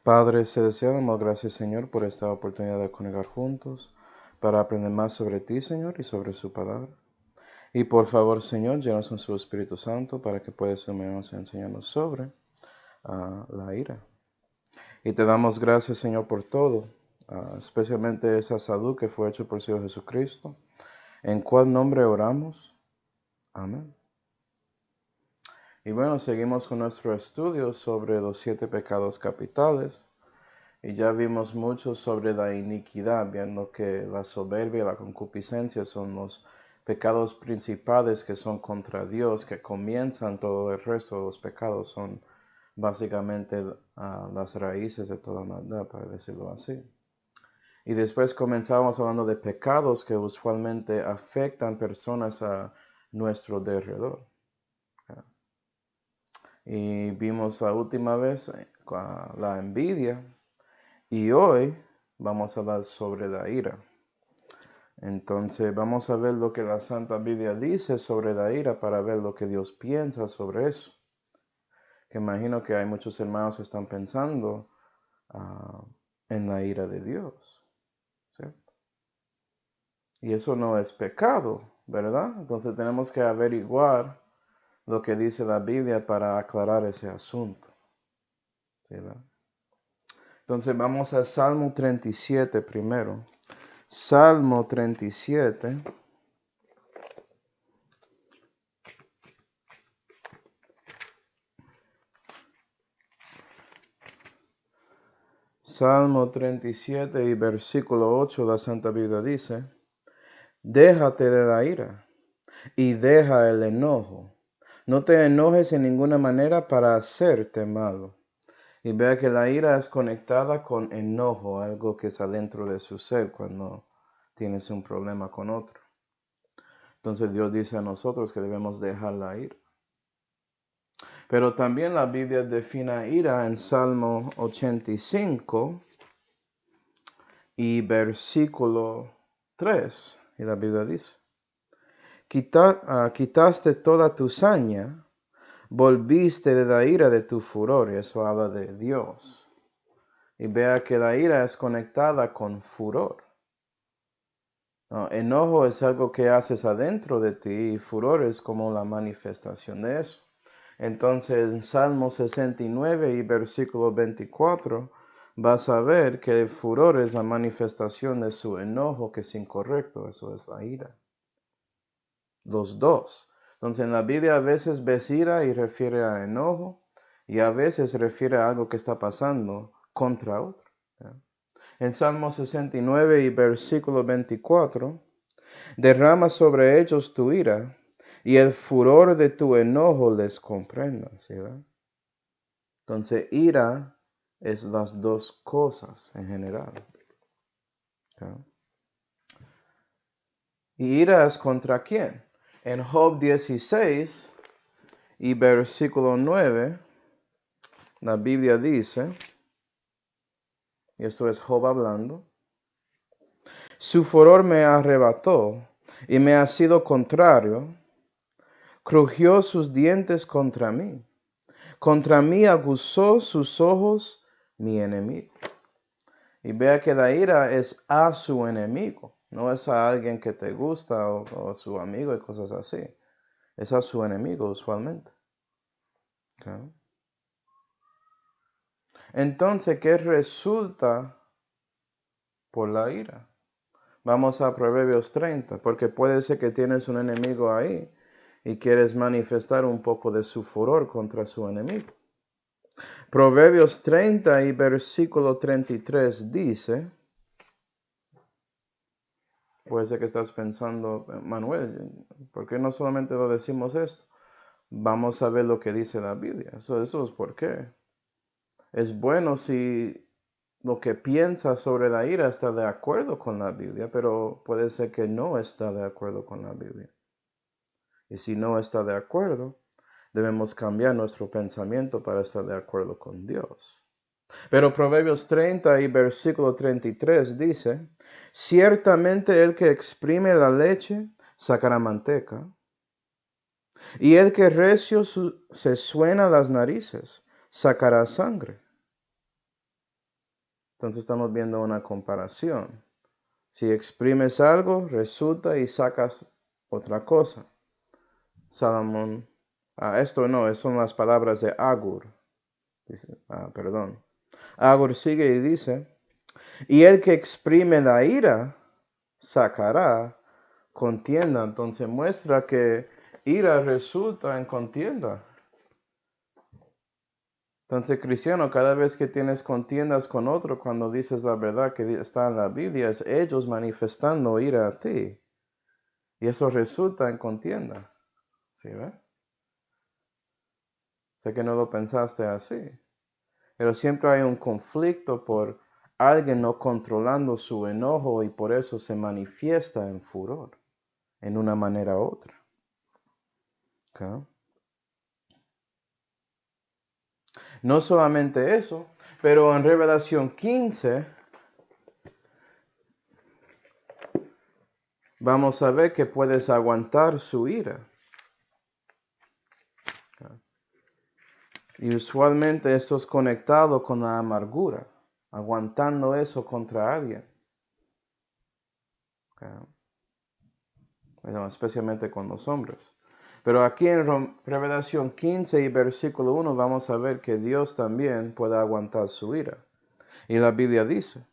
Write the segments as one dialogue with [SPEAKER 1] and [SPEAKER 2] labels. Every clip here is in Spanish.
[SPEAKER 1] Padre celestial, damos gracias, Señor, por esta oportunidad de congregar juntos para aprender más sobre ti, Señor, y sobre su palabra. Y por favor, Señor, llénanos con su Espíritu Santo para que puedas iluminarnos y enseñarnos sobre la ira. Y te damos gracias, Señor, por todo, especialmente esa salud que fue hecha por Señor Jesucristo. ¿En cuál nombre oramos? Amén. Y bueno, seguimos con nuestro estudio sobre los 7 pecados capitales. Y ya vimos mucho sobre la iniquidad, viendo que la soberbia y la concupiscencia son los pecados principales que son contra Dios, que comienzan todo el resto de los pecados, son básicamente las raíces de toda maldad, para decirlo así. Y después comenzamos hablando de pecados que usualmente afectan personas a nuestro alrededor. Y vimos la última vez la envidia. Y hoy vamos a hablar sobre la ira. Entonces vamos a ver lo que la Santa Biblia dice sobre la ira para ver lo que Dios piensa sobre eso. Que imagino que hay muchos hermanos que están pensando en la ira de Dios. ¿Sí? Y eso no es pecado, ¿verdad? Entonces tenemos que averiguar lo que dice la Biblia para aclarar ese asunto. ¿Sí, verdad? Entonces vamos a Salmo 37 primero. Salmo 37. Salmo 37 y versículo 8, la Santa Biblia dice: Déjate de la ira y deja el enojo. No te enojes en ninguna manera para hacerte malo. Y vea que la ira es conectada con enojo, algo que está dentro de su ser cuando tienes un problema con otro. Entonces Dios dice a nosotros que debemos dejar la ira. Pero también la Biblia define ira en Salmo 85 y versículo 3. Y la Biblia dice: Quitaste toda tu saña, volviste de la ira de tu furor. Y eso habla de Dios. Y vea que la ira es conectada con furor. Enojo es algo que haces adentro de ti y furor es como la manifestación de eso. Entonces en Salmo 69 y versículo 24 vas a ver que el furor es la manifestación de su enojo, que es incorrecto, eso es la ira. Los dos. Entonces en la Biblia a veces ves ira y refiere a enojo y a veces refiere a algo que está pasando contra otro. ¿Ya? En Salmo 69 y versículo 24, derrama sobre ellos tu ira y el furor de tu enojo les comprenda. ¿Sí, verdad? Entonces ira es las dos cosas en general. ¿Ya? ¿Y ira es contra quién? En Job 16 y versículo 9, la Biblia dice, y esto es Job hablando: Su furor me arrebató y me ha sido contrario, crujió sus dientes contra mí aguzó sus ojos mi enemigo. Y vea que la ira es a su enemigo, no es a alguien que te gusta o a su amigo y cosas así. Es a su enemigo usualmente. ¿Okay? Entonces, ¿qué resulta por la ira? Vamos a Proverbios 30, porque puede ser que tienes un enemigo ahí y quieres manifestar un poco de su furor contra su enemigo. Proverbios 30 y versículo 33 dice, puede ser que estás pensando: Manuel, ¿por qué no solamente lo decimos esto? Vamos a ver lo que dice la Biblia. Eso es por qué. Es bueno si lo que piensas sobre la ira está de acuerdo con la Biblia, pero puede ser que no está de acuerdo con la Biblia. Y si no está de acuerdo, debemos cambiar nuestro pensamiento para estar de acuerdo con Dios. Pero Proverbios 30 y versículo 33 dice: Ciertamente el que exprime la leche sacará manteca, y el que recio se suena las narices sacará sangre. Entonces estamos viendo una comparación. Si exprimes algo, resulta y sacas otra cosa. Salomón, esto no, son las palabras de Agur. Dice, perdón. Agur sigue y dice, y el que exprime la ira, sacará contienda. Entonces muestra que ira resulta en contienda. Entonces, cristiano, cada vez que tienes contiendas con otro, cuando dices la verdad que está en la Biblia, es ellos manifestando ira a ti. Y eso resulta en contienda. ¿Sí ve? Sé que no lo pensaste así. Pero siempre hay un conflicto por alguien no controlando su enojo y por eso se manifiesta en furor, en una manera u otra. ¿Okay? No solamente eso, pero en Revelación 15 vamos a ver que puedes aguantar su ira. Y usualmente esto es conectado con la amargura, aguantando eso contra alguien. Bueno, especialmente con los hombres. Pero aquí en Revelación 15 y versículo 1 vamos a ver que Dios también puede aguantar su ira. Y la Biblia dice,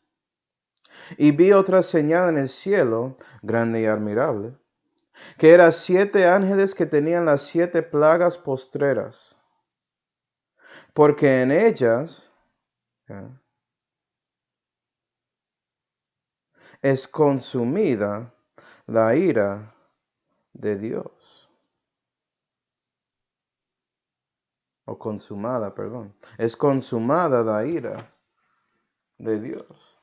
[SPEAKER 1] y vi otra señal en el cielo, grande y admirable, que eran 7 ángeles que tenían las 7 plagas postreras, porque en ellas es consumida la ira de Dios. O consumada, perdón. Es consumada la ira de Dios.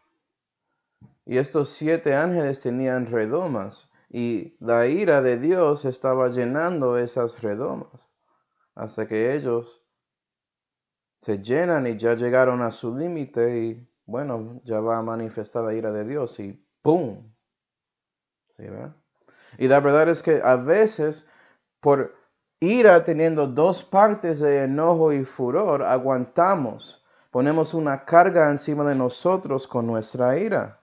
[SPEAKER 1] Y estos 7 ángeles tenían redomas y la ira de Dios estaba llenando esas redomas hasta que ellos se llenan y ya llegaron a su límite y bueno, ya va a manifestar la ira de Dios y ¡pum! ¿Sí, verdad? Y la verdad es que a veces por ira teniendo 2 partes de enojo y furor, aguantamos, ponemos una carga encima de nosotros con nuestra ira.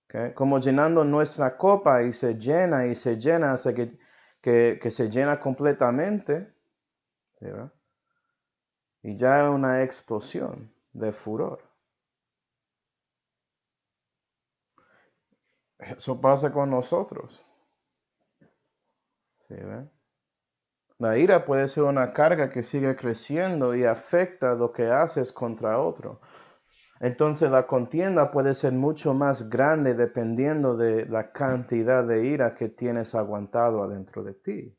[SPEAKER 1] ¿Okay? Como llenando nuestra copa y se llena hasta que se llena completamente. ¿Sí, verdad? Y ya es una explosión de furor. Eso pasa con nosotros. ¿Sí, verdad? La ira puede ser una carga que sigue creciendo y afecta lo que haces contra otro. Entonces la contienda puede ser mucho más grande dependiendo de la cantidad de ira que tienes aguantado adentro de ti.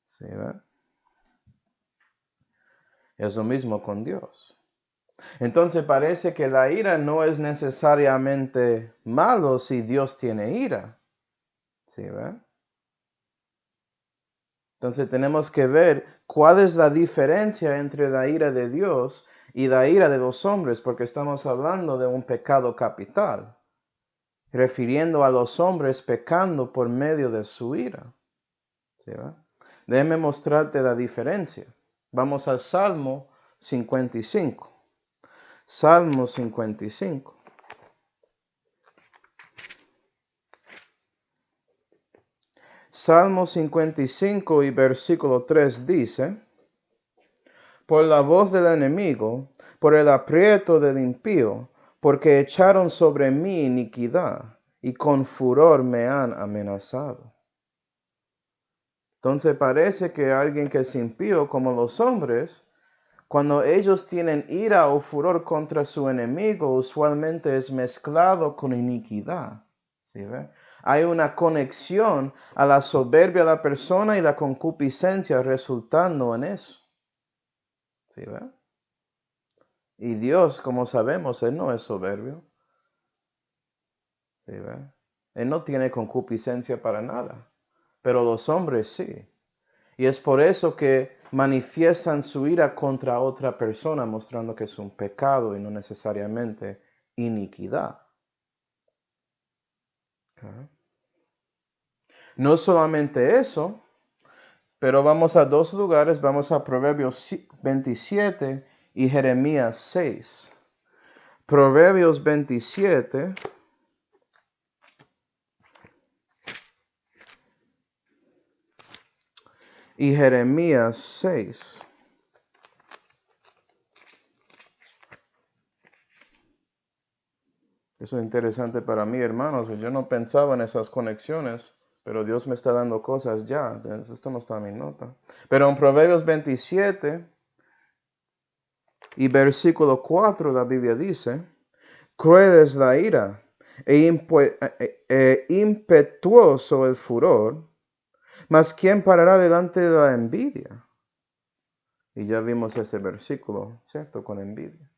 [SPEAKER 1] ¿Sí, verdad? Es lo mismo con Dios. Entonces parece que la ira no es necesariamente malo si Dios tiene ira. ¿Sí, verdad? Entonces tenemos que ver cuál es la diferencia entre la ira de Dios y la ira de los hombres, porque estamos hablando de un pecado capital, refiriendo a los hombres pecando por medio de su ira. ¿Sí, verdad? Déjame mostrarte la diferencia. Vamos al Salmo 55. Salmo 55. Salmo 55 y versículo 3 dice, por la voz del enemigo, por el aprieto del impío, porque echaron sobre mí iniquidad y con furor me han amenazado. Entonces parece que alguien que es impío, como los hombres, cuando ellos tienen ira o furor contra su enemigo, usualmente es mezclado con iniquidad. ¿Sí ve? Hay una conexión a la soberbia de la persona y la concupiscencia resultando en eso. ¿Sí ve? Y Dios, como sabemos, Él no es soberbio. ¿Sí ve? Él no tiene concupiscencia para nada. Pero los hombres sí. Y es por eso que manifiestan su ira contra otra persona, mostrando que es un pecado y no necesariamente iniquidad. Okay. No solamente eso, pero vamos a 2 lugares, vamos a Proverbios 27 y Jeremías 6. Proverbios 27. Y Jeremías 6. Eso es interesante para mí, hermanos. Yo no pensaba en esas conexiones, pero Dios me está dando cosas ya. Esto no está en mi nota. Pero en Proverbios 27 y versículo 4, la Biblia dice: cruel es la ira e impetuoso el furor, mas ¿quién parará delante de la envidia? Y ya vimos ese versículo, ¿cierto? Con envidia.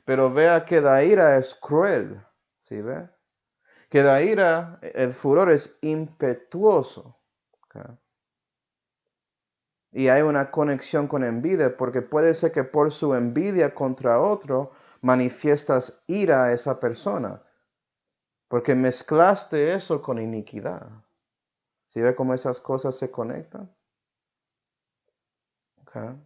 [SPEAKER 1] Pero vea que la ira es cruel, ¿sí ve? Que la ira, el furor es impetuoso. ¿Okay? Y hay una conexión con envidia, porque puede ser que por su envidia contra otro manifiestas ira a esa persona, porque mezclaste eso con iniquidad. ¿Sí ve cómo esas cosas se conectan? Okay.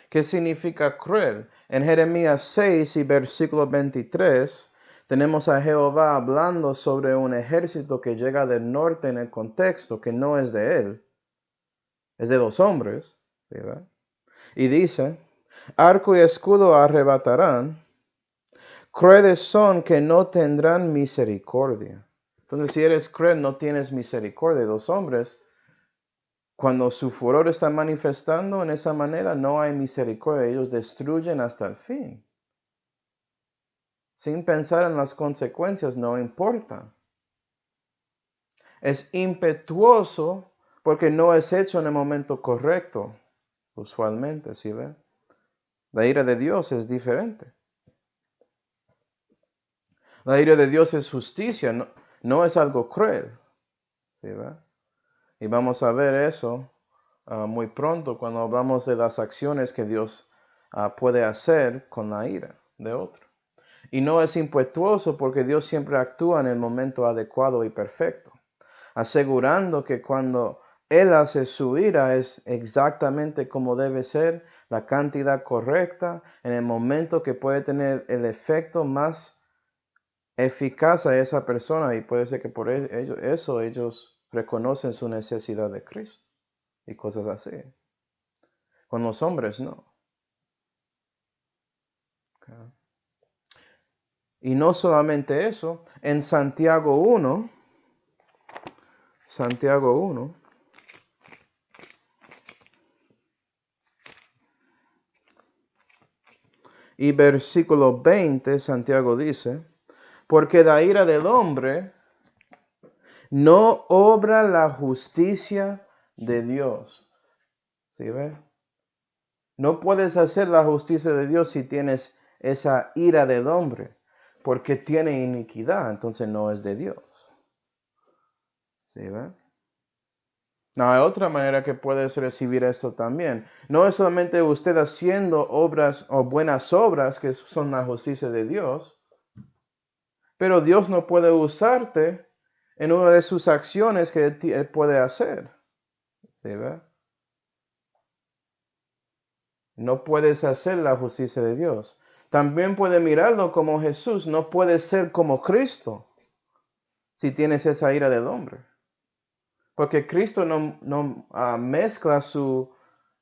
[SPEAKER 1] ¿Qué significa cruel? En Jeremías 6 y versículo 23, tenemos a Jehová hablando sobre un ejército que llega del norte en el contexto, que no es de él, es de los hombres. ¿Sí ve? Y dice: arco y escudo arrebatarán, crueles son que no tendrán misericordia. Entonces, si eres cruel, no tienes misericordia. Los hombres, cuando su furor está manifestando en esa manera, no hay misericordia. Ellos destruyen hasta el fin. Sin pensar en las consecuencias, no importa. Es impetuoso porque no es hecho en el momento correcto, usualmente, ¿sí ve? La ira de Dios es diferente. La ira de Dios es justicia, no es algo cruel. ¿Sí ve? Y vamos a ver eso muy pronto cuando hablamos de las acciones que Dios puede hacer con la ira de otro. Y no es impetuoso porque Dios siempre actúa en el momento adecuado y perfecto, asegurando que cuando Él hace su ira es exactamente como debe ser, la cantidad correcta, en el momento que puede tener el efecto más eficaz a esa persona, y puede ser que por ellos reconocen su necesidad de Cristo y cosas así. Con los hombres no. Okay. Y no solamente eso, en Santiago 1, y versículo 20, Santiago dice: porque la ira del hombre no obra la justicia de Dios. ¿Sí ve? No puedes hacer la justicia de Dios si tienes esa ira del hombre, porque tiene iniquidad, entonces no es de Dios. ¿Sí ve? No, hay otra manera que puedes recibir esto también. No es solamente usted haciendo obras o buenas obras que son la justicia de Dios, pero Dios no puede usarte en una de sus acciones que Él puede hacer. ¿Sí ve? No puedes hacer la justicia de Dios. También puede mirarlo como Jesús. No puede ser como Cristo si tienes esa ira del hombre. Porque Cristo no mezcla su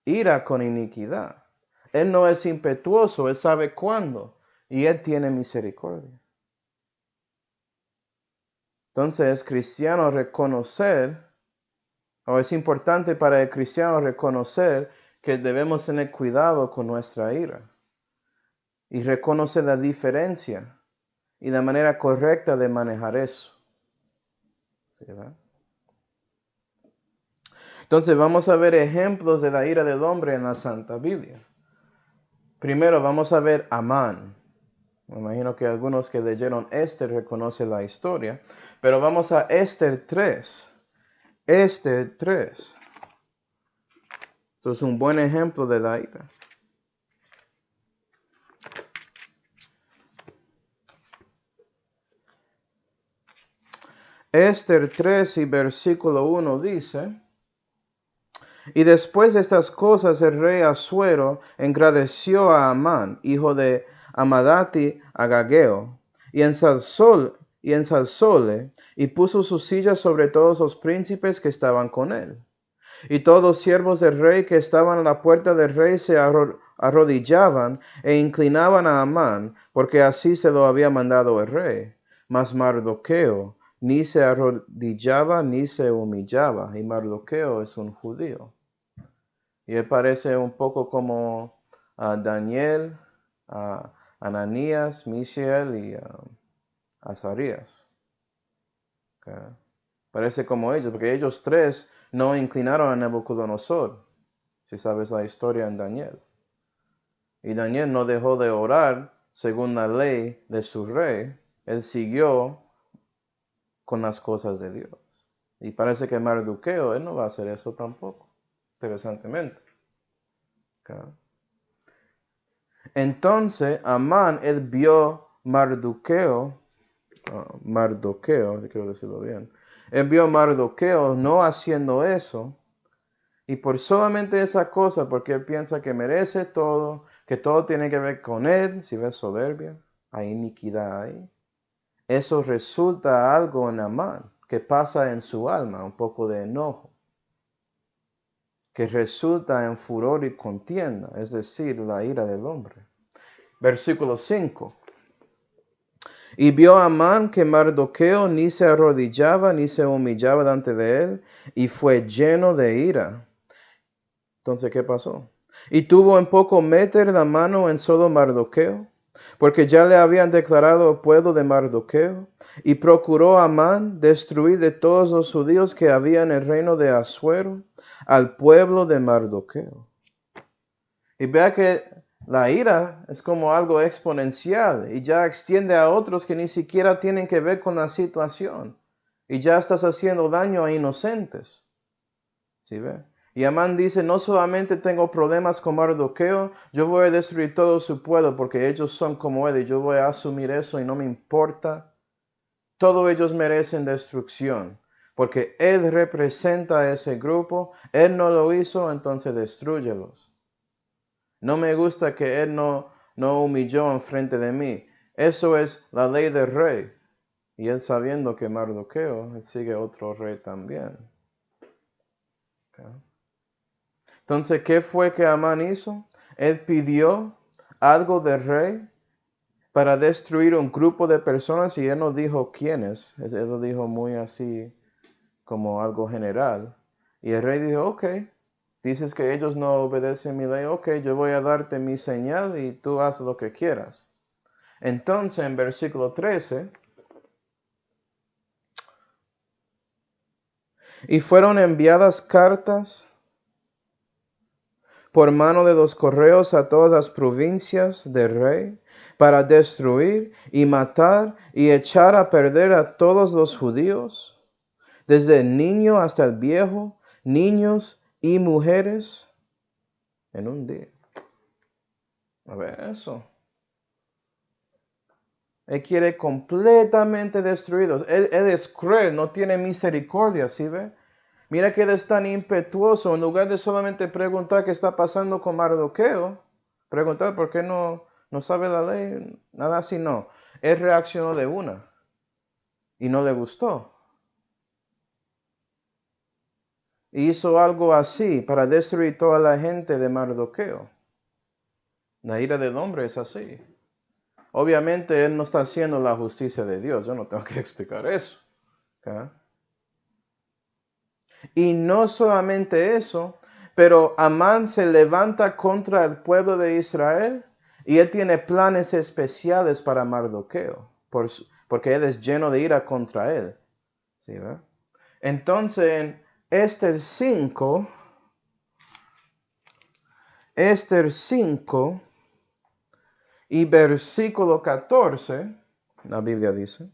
[SPEAKER 1] ira con iniquidad. Él no es impetuoso, Él sabe cuándo. Y Él tiene misericordia. Entonces es cristiano reconocer, o es importante para el cristiano reconocer que debemos tener cuidado con nuestra ira. Y reconocer la diferencia y la manera correcta de manejar eso. ¿Sí, verdad? Entonces vamos a ver ejemplos de la ira del hombre en la Santa Biblia. Primero vamos a ver Amán. Me imagino que algunos que leyeron Esther reconocen la historia. Pero vamos a Esther 3. Esther 3. Esto es un buen ejemplo de la ira. Esther 3 y versículo 1 dice: y después de estas cosas el rey Asuero engradeció a Amán, hijo de Amadati Agageo, y ensalzóle, y puso su silla sobre todos los príncipes que estaban con él. Y todos los siervos del rey que estaban a la puerta del rey se arrodillaban e inclinaban a Amán, porque así se lo había mandado el rey. Mas Mardoqueo ni se arrodillaba ni se humillaba, y Mardoqueo es un judío. Y él parece un poco como Daniel, Ananías, Mishael y Azarías. Okay. Parece como ellos, porque ellos tres no inclinaron a Nabucodonosor, si sabes la historia en Daniel. Y Daniel no dejó de orar según la ley de su rey. Él siguió con las cosas de Dios. Y parece que Mardoqueo, él no va a hacer eso tampoco, interesantemente. Okay. Entonces, Amán, él vio Mardoqueo, quiero decirlo bien. Él vio Mardoqueo no haciendo eso, y por solamente esa cosa, porque él piensa que merece todo, que todo tiene que ver con él, si ves soberbia, hay iniquidad ahí. Eso resulta algo en Amán, que pasa en su alma, un poco de enojo, que resulta en furor y contienda, es decir, la ira del hombre. Versículo 5. Y vio Amán que Mardoqueo ni se arrodillaba ni se humillaba delante de él, y fue lleno de ira. Entonces, ¿qué pasó? Y tuvo en poco meter la mano en solo Mardoqueo, porque ya le habían declarado el pueblo de Mardoqueo, y procuró Amán destruir de todos los judíos que había en el reino de Asuero al pueblo de Mardoqueo. Y vea que la ira es como algo exponencial y ya extiende a otros que ni siquiera tienen que ver con la situación. Y ya estás haciendo daño a inocentes. ¿Sí ve? Y Amán dice, no solamente tengo problemas con Mardoqueo, yo voy a destruir todo su pueblo porque ellos son como él y yo voy a asumir eso y no me importa. Todos ellos merecen destrucción porque él representa a ese grupo, él no lo hizo, entonces destrúyelos. No me gusta que él no humilló enfrente de mí. Eso es la ley del rey. Y él sabiendo que Mardoqueo sigue otro rey también. Okay. Entonces, ¿qué fue que Amán hizo? Él pidió algo del rey para destruir un grupo de personas y él no dijo quiénes. Él lo dijo muy así como algo general. Y el rey dijo, ok, dices que ellos no obedecen mi ley, ok, yo voy a darte mi señal y tú haz lo que quieras. Entonces, en versículo 13, y fueron enviadas cartas por mano de los correos a todas las provincias del rey, para destruir y matar y echar a perder a todos los judíos, desde el niño hasta el viejo, niños y mujeres, en un día. A ver eso. Él quiere completamente destruidos. Él es cruel, no tiene misericordia, ¿sí ve? Mira que él es tan impetuoso, en lugar de solamente preguntar qué está pasando con Mardoqueo, preguntar por qué no sabe la ley, nada así, no. Él reaccionó de una y no le gustó. Y hizo algo así para destruir toda la gente de Mardoqueo. La ira del hombre es así. Obviamente él no está haciendo la justicia de Dios, yo no tengo que explicar eso. ¿Okay? Y no solamente eso, pero Amán se levanta contra el pueblo de Israel y él tiene planes especiales para Mardoqueo, porque él es lleno de ira contra él. ¿Sí, ve? Entonces en Esther 5, y versículo 14, la Biblia dice,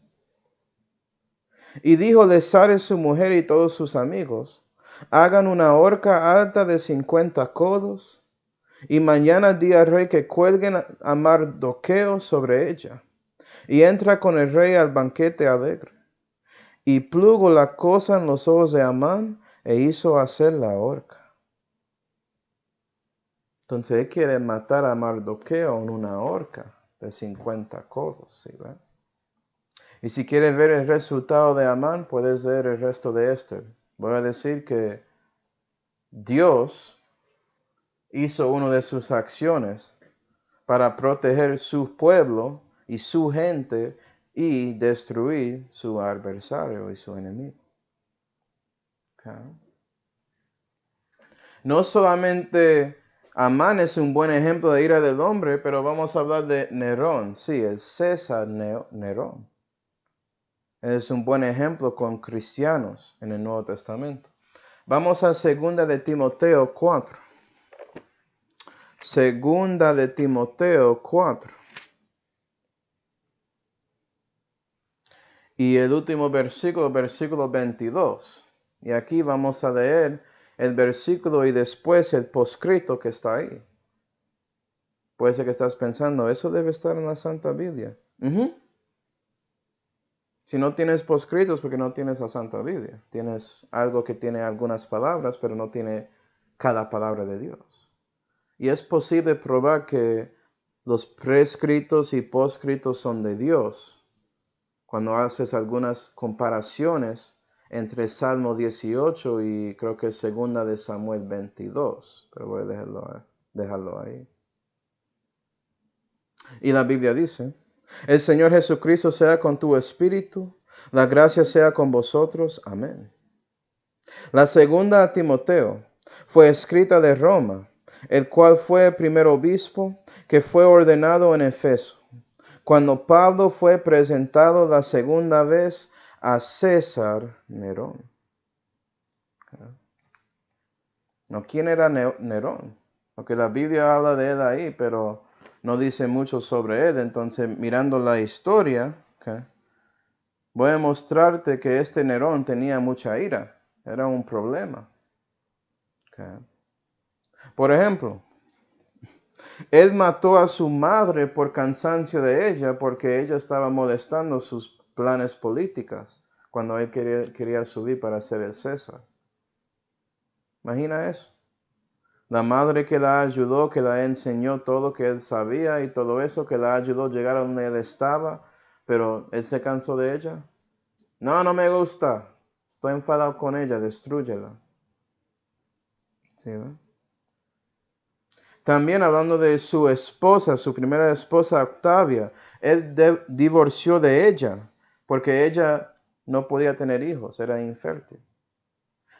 [SPEAKER 1] y díjole Sare su mujer y todos sus amigos, hagan una horca alta de 50 codos, y mañana di al rey que cuelguen a Mardoqueo sobre ella. Y entra con el rey al banquete alegre. Y plugo la cosa en los ojos de Amán, e hizo hacer la horca. Entonces él quiere matar a Mardoqueo en una horca. de 50 codos. ¿Sí, ve? Y si quieres ver el resultado de Amán, puedes ver el resto de Esther. Voy a decir que Dios hizo una de sus acciones para proteger su pueblo y su gente y destruir su adversario y su enemigo. Okay. No solamente Amán es un buen ejemplo de ira del hombre, pero vamos a hablar de Nerón. Sí, el César Nerón. Es un buen ejemplo con cristianos en el Nuevo Testamento. Vamos a 2 de Timoteo 4. 2 de Timoteo 4. Y el último versículo, versículo 22. Y aquí vamos a leer el versículo y después el poscrito que está ahí. Puede ser que estás pensando, eso debe estar en la Santa Biblia. Si no tienes poscritos, porque no tienes la Santa Biblia. Tienes algo que tiene algunas palabras, pero no tiene cada palabra de Dios. Y es posible probar que los prescritos y poscritos son de Dios cuando haces algunas comparaciones entre Salmo 18 y creo que es 2 de Samuel 22. Pero voy a dejarlo ahí. Y la Biblia dice, el Señor Jesucristo sea con tu espíritu, la gracia sea con vosotros. Amén. La 2 a Timoteo fue escrita de Roma, el cual fue el primer obispo que fue ordenado en Efeso, cuando Pablo fue presentado la segunda vez a César Nerón. No, ¿quién era Nerón? Porque la Biblia habla de él ahí, pero no dice mucho sobre él. Entonces, mirando la historia, voy a mostrarte que este Nerón tenía mucha ira. Era un problema. Por ejemplo, él mató a su madre por cansancio de ella, porque ella estaba molestando sus planes políticos cuando él quería subir para ser el César. Imagina eso. La madre que la ayudó, que la enseñó todo que él sabía y todo eso, que la ayudó a llegar a donde él estaba, pero él se cansó de ella. No, no me gusta. Estoy enfadado con ella, destrúyela. ¿Sí, no? También hablando de su esposa, su primera esposa Octavia, él divorció de ella porque ella no podía tener hijos, era infértil.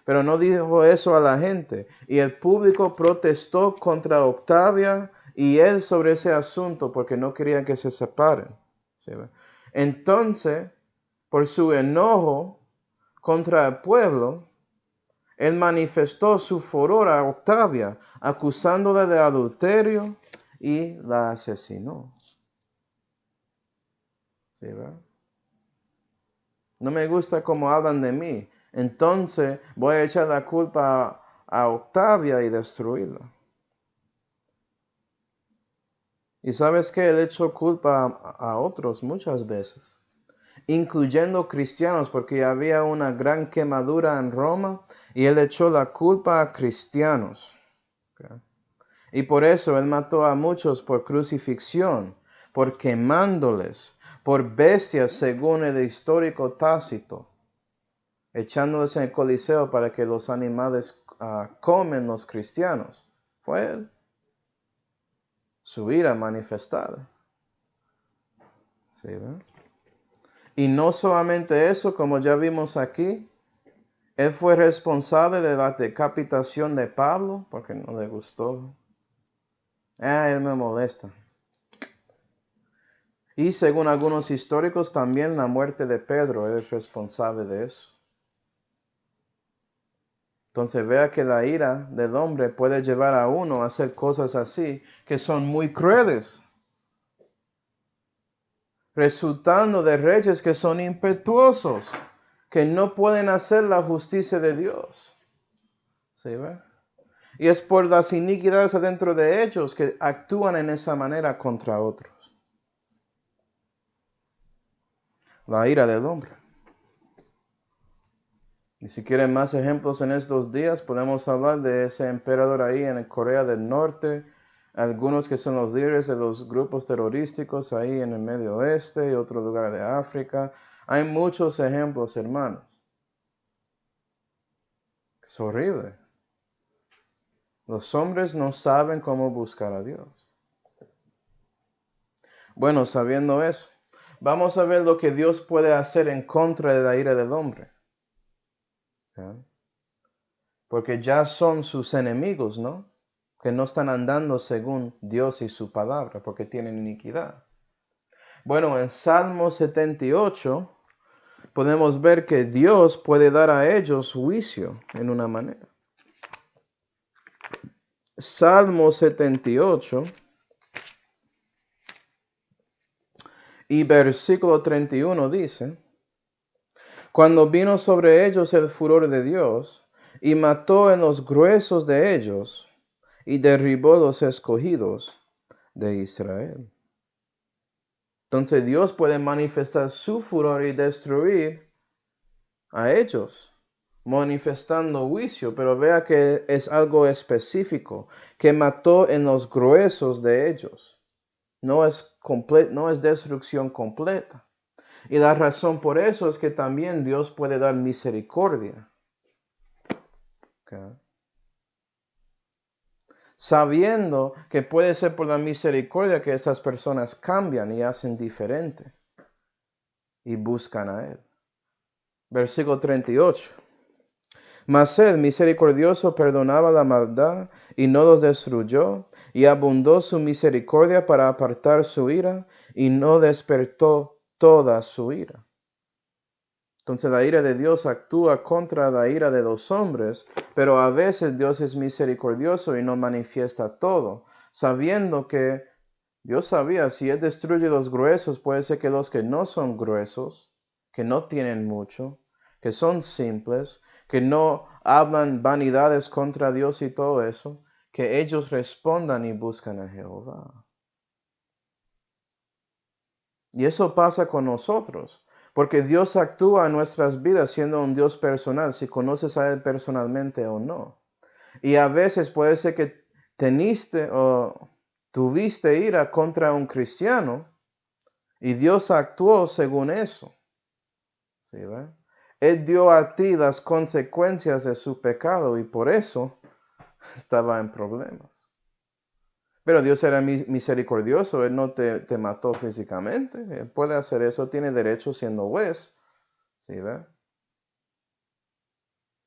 [SPEAKER 1] Pero no dijo eso a la gente. Y el público protestó contra Octavia y él sobre ese asunto porque no querían que se separen. ¿Sí? Entonces, por su enojo contra el pueblo, él manifestó su furor a Octavia, acusándola de adulterio y la asesinó. ¿Sí, verdad? No me gusta cómo hablan de mí. Entonces voy a echar la culpa a Octavia y destruirla. Y sabes que él echó culpa a otros muchas veces, incluyendo cristianos, porque había una gran quemadura en Roma y él echó la culpa a cristianos. Y por eso él mató a muchos por crucifixión, por quemándoles, por bestias según el histórico Tácito, echándoles en el Coliseo para que los animales comen los cristianos. Fue él. Su ira manifestada. ¿Sí, ¿verdad? Y no solamente eso, como ya vimos aquí, él fue responsable de la decapitación de Pablo, porque no le gustó. Él me molesta. Y según algunos históricos, también la muerte de Pedro, él es responsable de eso. Entonces vea que la ira del hombre puede llevar a uno a hacer cosas así, que son muy crueles, resultando de reyes que son impetuosos, que no pueden hacer la justicia de Dios. ¿Sí ve? Y es por las iniquidades adentro de ellos que actúan en esa manera contra otros. La ira del hombre. Y si quieren más ejemplos en estos días, podemos hablar de ese emperador ahí en Corea del Norte, algunos que son los líderes de los grupos terrorísticos ahí en el Medio Oeste y otro lugar de África. Hay muchos ejemplos, hermanos. Es horrible. Los hombres no saben cómo buscar a Dios. Bueno, sabiendo eso, vamos a ver lo que Dios puede hacer en contra de la ira del hombre. ¿Ya? Porque ya son sus enemigos, ¿no? Que no están andando según Dios y su palabra, porque tienen iniquidad. Bueno, en Salmo 78 podemos ver que Dios puede dar a ellos juicio en una manera. Salmo 78 y versículo 31 dice: Cuando vino sobre ellos el furor de Dios, y mató en los gruesos de ellos, y derribó los escogidos de Israel. Entonces Dios puede manifestar su furor y destruir a ellos, manifestando juicio, pero vea que es algo específico, que mató en los gruesos de ellos. No es destrucción completa. Y la razón por eso es que también Dios puede dar misericordia. Okay. Sabiendo que puede ser por la misericordia que estas personas cambian y hacen diferente y buscan a Él. Versículo 38. Mas Él, misericordioso, perdonaba la maldad y no los destruyó, y abundó su misericordia para apartar su ira, y no despertó toda su ira. Entonces la ira de Dios actúa contra la ira de los hombres, pero a veces Dios es misericordioso y no manifiesta todo, sabiendo que Dios sabía, si Él destruye los gruesos, puede ser que los que no son gruesos, que no tienen mucho, que son simples, que no hablan vanidades contra Dios y todo eso, que ellos respondan y buscan a Jehová. Y eso pasa con nosotros, porque Dios actúa en nuestras vidas siendo un Dios personal, si conoces a Él personalmente o no. Y a veces puede ser que teniste o tuviste ira contra un cristiano y Dios actuó según eso. ¿Sí, ve? Él dio a ti las consecuencias de su pecado y por eso estaba en problemas. Pero Dios era misericordioso, Él no te mató físicamente. Él puede hacer eso, tiene derecho siendo juez. ¿Sí, ve?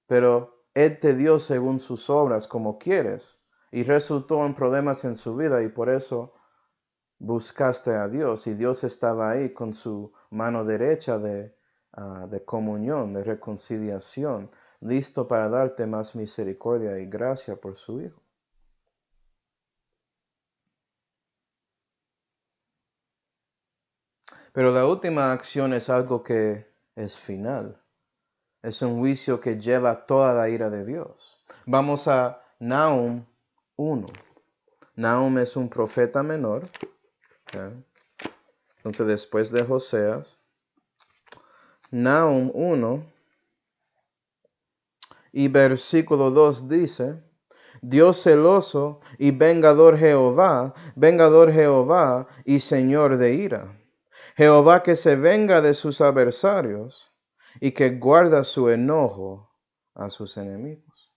[SPEAKER 1] Pero Él te dio según sus obras como quieres. Y resultó en problemas en su vida y por eso buscaste a Dios. Y Dios estaba ahí con su mano derecha de comunión, de reconciliación, listo para darte más misericordia y gracia por su Hijo. Pero la última acción es algo que es final. Es un juicio que lleva toda la ira de Dios. Vamos a Nahum 1. Nahum es un profeta menor. ¿Okay? Entonces después de Joseas. Nahum 1 y versículo 2 dice: Dios celoso y vengador Jehová y Señor de ira. Jehová que se venga de sus adversarios y que guarda su enojo a sus enemigos.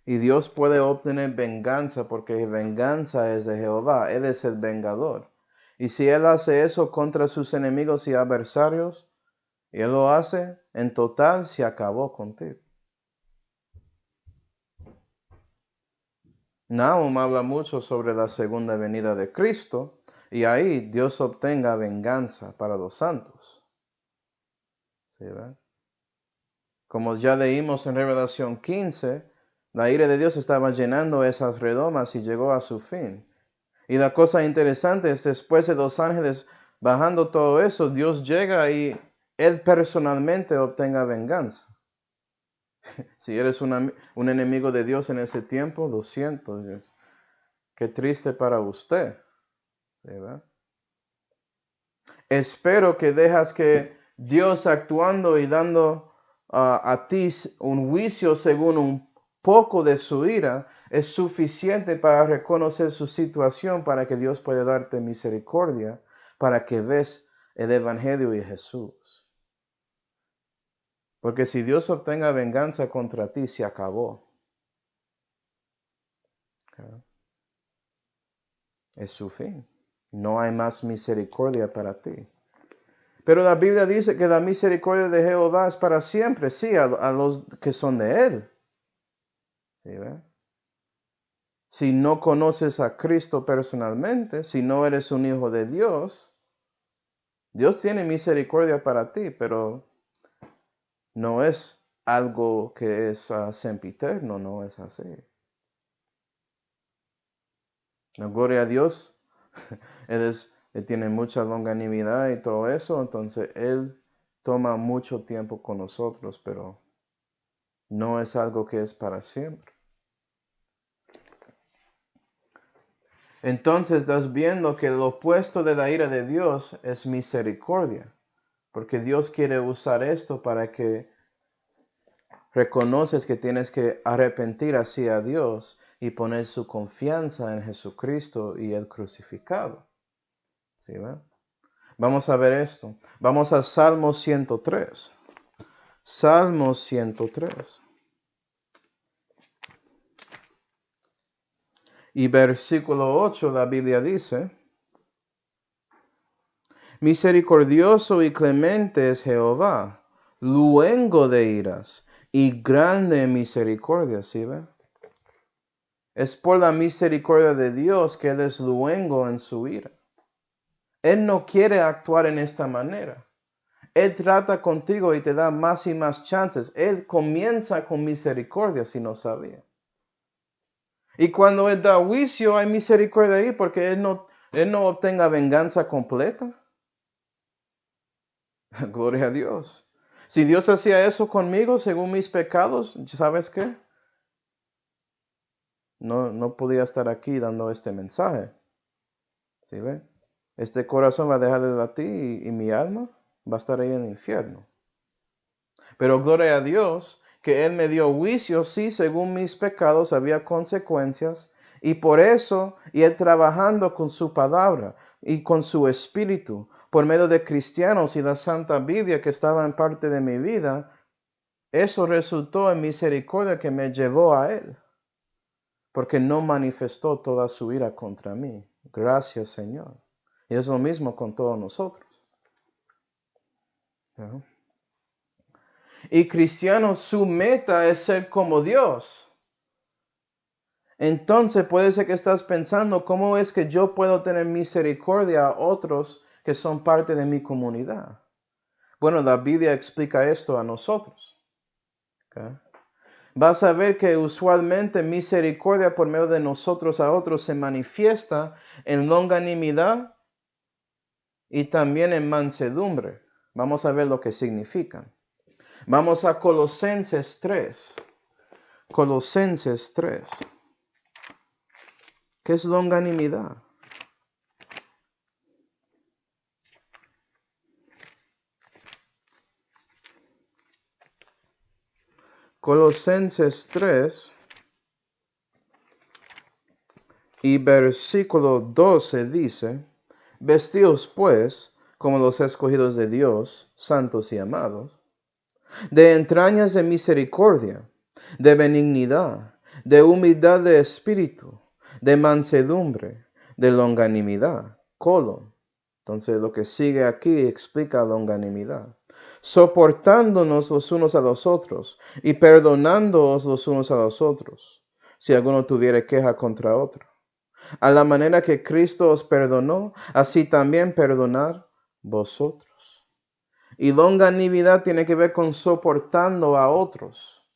[SPEAKER 1] Y Dios puede obtener venganza porque venganza es de Jehová. Él es el vengador. Y si Él hace eso contra sus enemigos y adversarios, y Él lo hace, en total se acabó contigo. Nahum habla mucho sobre la segunda venida de Cristo y ahí Dios obtenga venganza para los santos. ¿Sí, verdad? Como ya leímos en Revelación 15, la ira de Dios estaba llenando esas redomas y llegó a su fin. Y la cosa interesante es después de los ángeles bajando todo eso, Dios llega y Él personalmente obtenga venganza. Si eres un enemigo de Dios en ese tiempo, lo siento, Dios. Qué triste para usted. ¿Sí, verdad? Espero que dejas que Dios actuando y dando a ti un juicio según un poco de su ira es suficiente para reconocer su situación, para que Dios pueda darte misericordia, para que ves el Evangelio y Jesús. Porque si Dios obtenga venganza contra ti, se acabó. Es su fin. No hay más misericordia para ti. Pero la Biblia dice que la misericordia de Jehová es para siempre, sí, a los que son de Él. ¿Sí, ve? Si no conoces a Cristo personalmente, si no eres un hijo de Dios, Dios tiene misericordia para ti, pero no es algo que es sempiterno, no es así. La gloria a Dios, Él tiene mucha longanimidad y todo eso, entonces Él toma mucho tiempo con nosotros, pero no es algo que es para siempre. Entonces estás viendo que el opuesto de la ira de Dios es misericordia, porque Dios quiere usar esto para que reconoces que tienes que arrepentir hacia Dios y poner su confianza en Jesucristo y el crucificado. ¿Sí, ve? Vamos a ver esto. Vamos a Salmo 103. Salmo 103. Y versículo 8, la Biblia dice: misericordioso y clemente es Jehová, luengo de iras y grande en misericordia. ¿Sí ve? Es por la misericordia de Dios que Él es luengo en su ira. Él no quiere actuar en esta manera. Él trata contigo y te da más y más chances. Él comienza con misericordia, si no sabía. Y cuando Él da juicio, hay misericordia ahí porque Él no obtenga venganza completa. Gloria a Dios. Si Dios hacía eso conmigo según mis pecados, ¿sabes qué? No podía estar aquí dando este mensaje. ¿Sí ve? Este corazón va a dejar de latir y mi alma va a estar ahí en el infierno. Pero gloria a Dios que Él me dio juicio, sí, según mis pecados había consecuencias, y por eso, y Él trabajando con su palabra y con su espíritu, por medio de cristianos y la Santa Biblia que estaba en parte de mi vida, eso resultó en misericordia que me llevó a Él, porque no manifestó toda su ira contra mí. Gracias, Señor. Y es lo mismo con todos nosotros. ¿No? Y cristianos, su meta es ser como Dios. Entonces puede ser que estás pensando, ¿cómo es que yo puedo tener misericordia a otros que son parte de mi comunidad? Bueno, la Biblia explica esto a nosotros. ¿Okay? Vas a ver que usualmente misericordia por medio de nosotros a otros se manifiesta en longanimidad y también en mansedumbre. Vamos a ver lo que significan. Vamos a Colosenses 3. Colosenses 3. ¿Qué es longanimidad? Colosenses 3 y versículo 12 dice: vestíos pues como los escogidos de Dios, santos y amados, de entrañas de misericordia, de benignidad, de humildad de espíritu, de mansedumbre, de longanimidad. Entonces lo que sigue aquí explica longanimidad. Soportándonos los unos a los otros y perdonándoos los unos a los otros, si alguno tuviere queja contra otro. A la manera que Cristo os perdonó, así también perdonad vosotros. Y longanimidad tiene que ver con soportando a otros.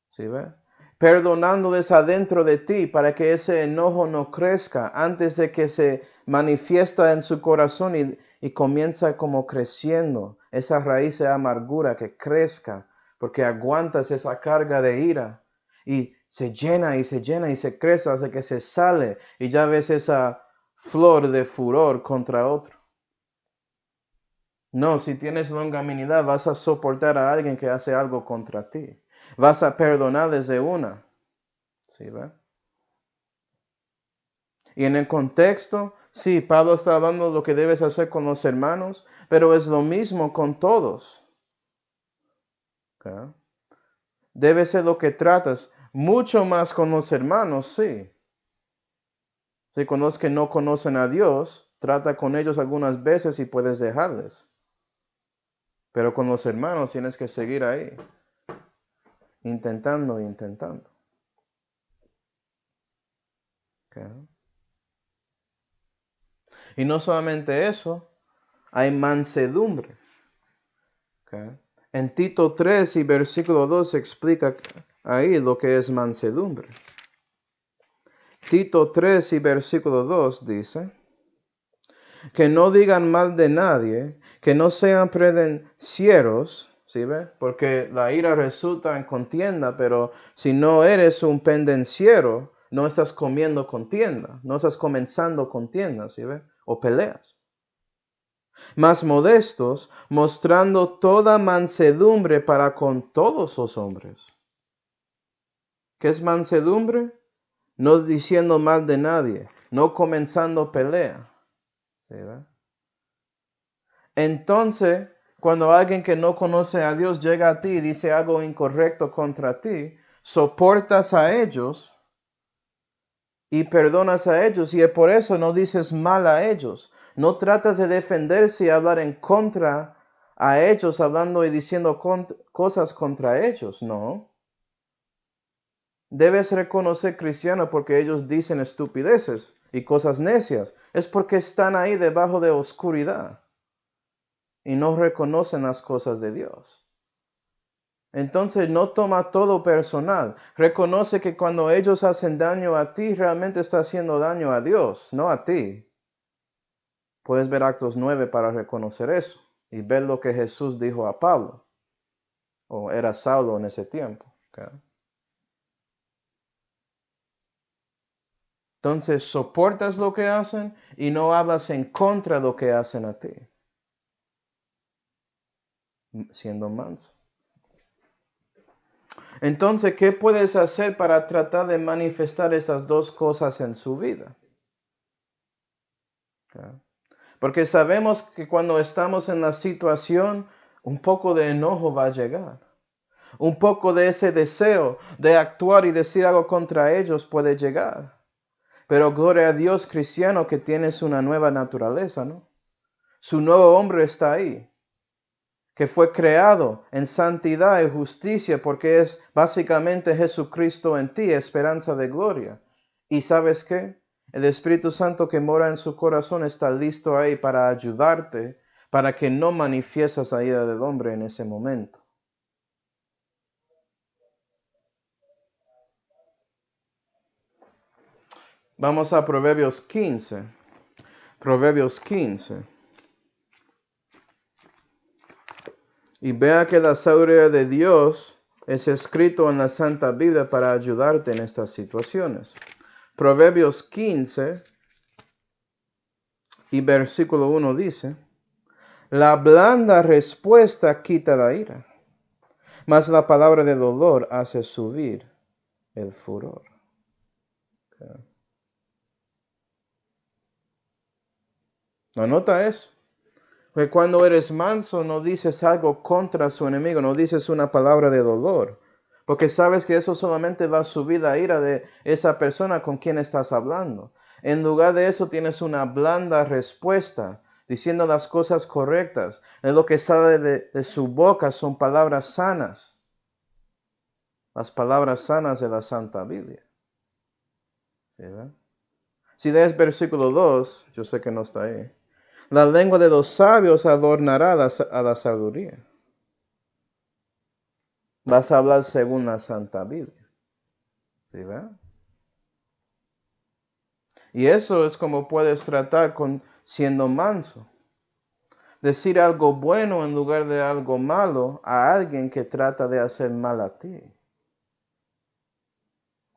[SPEAKER 1] ¿Sí ve? Perdonándoles adentro de ti para que ese enojo no crezca antes de que se manifiesta en su corazón y comienza como creciendo. Esa raíz de amargura que crezca porque aguantas esa carga de ira y se llena y se llena y se crece hasta que se sale y ya ves esa flor de furor contra otro. No, si tienes longanimidad vas a soportar a alguien que hace algo contra ti. Vas a perdonar desde una. ¿Sí, ve? Y en el contexto, sí, Pablo está hablando de lo que debes hacer con los hermanos, pero es lo mismo con todos. ¿Okay? Debe ser lo que tratas, mucho más con los hermanos, sí. Si con los que no conocen a Dios, trata con ellos algunas veces y puedes dejarles. Pero con los hermanos tienes que seguir ahí, intentando. ¿Okay? Y no solamente eso, hay mansedumbre. ¿Okay? En Tito 3 y versículo 2 explica ahí lo que es mansedumbre. Tito 3 y versículo 2 dice, que no digan mal de nadie, que no sean pendencieros, ¿sí ve? Porque la ira resulta en contienda, pero si no eres un pendenciero, no estás comiendo contienda, no estás comenzando contienda, ¿sí ve? O peleas. Más modestos, mostrando toda mansedumbre para con todos los hombres. ¿Qué es mansedumbre? No diciendo mal de nadie, no comenzando pelea. ¿Sí ve? Entonces, cuando alguien que no conoce a Dios llega a ti y dice algo incorrecto contra ti, soportas a ellos y perdonas a ellos, y por eso no dices mal a ellos. No tratas de defenderse y hablar en contra a ellos, hablando y diciendo cosas contra ellos, no. Debes reconocer cristiano porque ellos dicen estupideces y cosas necias. Es porque están ahí debajo de oscuridad y no reconocen las cosas de Dios. Entonces no toma todo personal. Reconoce que cuando ellos hacen daño a ti, realmente está haciendo daño a Dios, no a ti. Puedes ver Actos 9 para reconocer eso y ver lo que Jesús dijo a Pablo. O era Saulo en ese tiempo. ¿Okay? Entonces soportas lo que hacen y no hablas en contra de lo que hacen a ti. Siendo manso. Entonces, ¿qué puedes hacer para tratar de manifestar esas dos cosas en su vida? ¿Okay? Porque sabemos que cuando estamos en la situación, un poco de enojo va a llegar. Un poco de ese deseo de actuar y decir algo contra ellos puede llegar. Pero gloria a Dios cristiano que tienes una nueva naturaleza, ¿no? Su nuevo hombre está ahí, que fue creado en santidad y justicia porque es básicamente Jesucristo en ti, esperanza de gloria. ¿Y sabes qué? El Espíritu Santo que mora en su corazón está listo ahí para ayudarte, para que no manifiestas la ira del hombre en ese momento. Vamos a Proverbios 15. Proverbios 15. Y vea que la sabiduría de Dios es escrito en la Santa Biblia para ayudarte en estas situaciones. Proverbios 15 y versículo 1 dice, la blanda respuesta quita la ira, mas la palabra de dolor hace subir el furor. Okay. Anota eso. Porque cuando eres manso no dices algo contra su enemigo, no dices una palabra de dolor. Porque sabes que eso solamente va a subir la ira de esa persona con quien estás hablando. En lugar de eso tienes una blanda respuesta, diciendo las cosas correctas. Es lo que sale de su boca son palabras sanas. Las palabras sanas de la Santa Biblia. ¿Sí, verdad? Si lees versículo 2, yo sé que no está ahí. La lengua de los sabios adornará a la sabiduría. Vas a hablar según la Santa Biblia. ¿Sí, verdad? Y eso es como puedes tratar con siendo manso. Decir algo bueno en lugar de algo malo a alguien que trata de hacer mal a ti.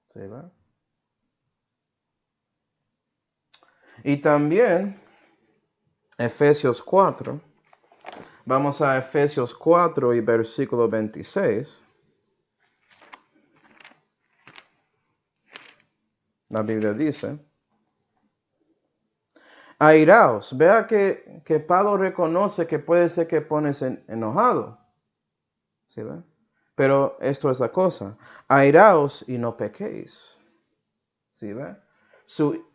[SPEAKER 1] ¿Sí, verdad? Y también Efesios 4. Vamos a Efesios 4 y versículo 26. La Biblia dice, airaos. Vea que Pablo reconoce que puede ser que pones enojado. ¿Sí ve? Pero esto es la cosa. Airaos y no pequéis. ¿Sí ve? Su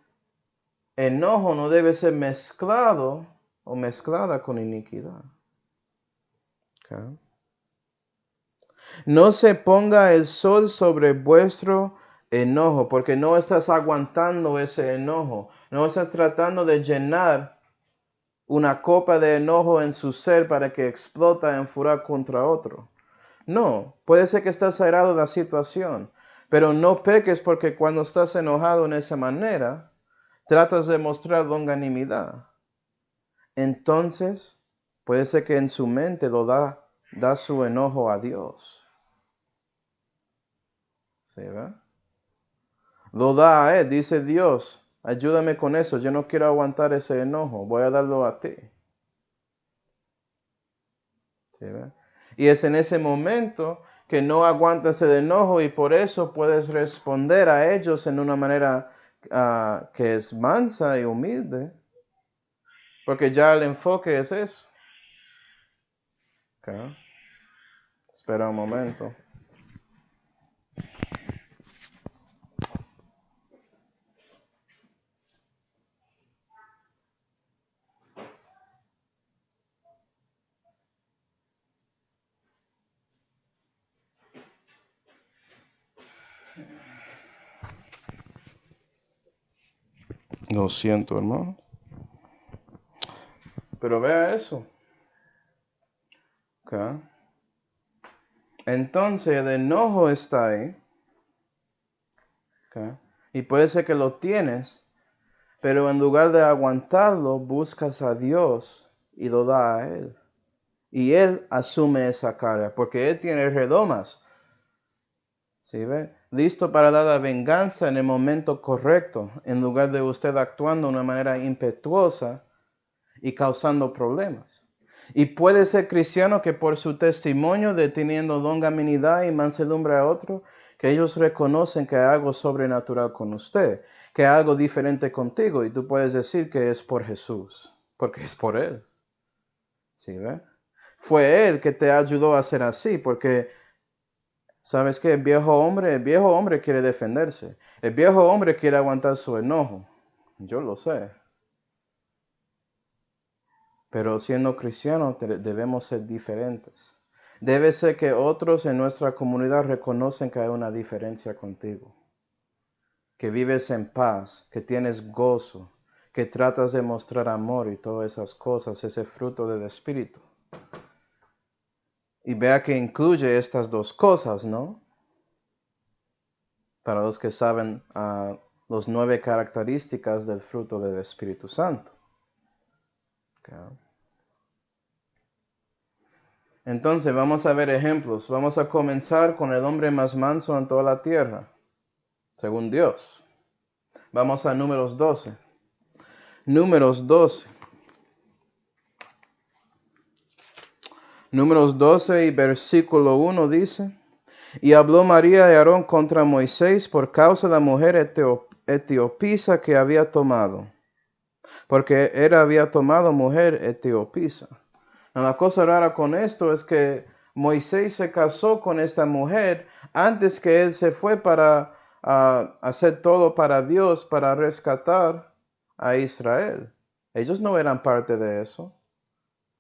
[SPEAKER 1] enojo no debe ser mezclado o mezclada con iniquidad. Okay. No se ponga el sol sobre vuestro enojo, porque no estás aguantando ese enojo. No estás tratando de llenar una copa de enojo en su ser para que explota en furor contra otro. No, puede ser que estás airado de la situación, pero no peques porque cuando estás enojado en esa manera, tratas de mostrar longanimidad. Entonces, puede ser que en su mente da su enojo a Dios. ¿Sí, ve? Lo da a Él, dice Dios, ayúdame con eso, yo no quiero aguantar ese enojo, voy a darlo a ti. ¿Sí, ve? Y es en ese momento que no aguantas el enojo y por eso puedes responder a ellos en una manera que es mansa y humilde, porque ya el enfoque es eso. Okay. Espera un momento. Lo siento, hermano. Pero vea eso. Okay. Entonces el enojo está ahí. Okay. Y puede ser que lo tienes, pero en lugar de aguantarlo, buscas a Dios y lo da a Él. Y Él asume esa carga, porque Él tiene redomas. ¿Sí ve? Listo para dar la venganza en el momento correcto, en lugar de usted actuando de una manera impetuosa y causando problemas. Y puede ser cristiano que por su testimonio de teniendo longanimidad y mansedumbre a otro, que ellos reconocen que hay algo sobrenatural con usted, que hay algo diferente contigo, y tú puedes decir que es por Jesús, porque es por Él. ¿Sí ve? Fue Él que te ayudó a ser así, porque ¿sabes qué? El viejo hombre quiere defenderse. El viejo hombre quiere aguantar su enojo. Yo lo sé. Pero siendo cristianos debemos ser diferentes. Debe ser que otros en nuestra comunidad reconocen que hay una diferencia contigo. Que vives en paz, que tienes gozo, que tratas de mostrar amor y todas esas cosas, ese fruto del Espíritu. Y vea que incluye estas dos cosas, ¿no? Para los que saben las 9 características del fruto del Espíritu Santo. Okay. Entonces vamos a ver ejemplos. Vamos a comenzar con el hombre más manso en toda la tierra, según Dios. Vamos a Números 12. Números 12. Números 12 y versículo 1 dice, y habló María y Aarón contra Moisés por causa de la mujer etiopisa que había tomado, porque él había tomado mujer etiopisa. La cosa rara con esto es que Moisés se casó con esta mujer antes que él se fue para hacer todo para Dios, para rescatar a Israel. Ellos no eran parte de eso.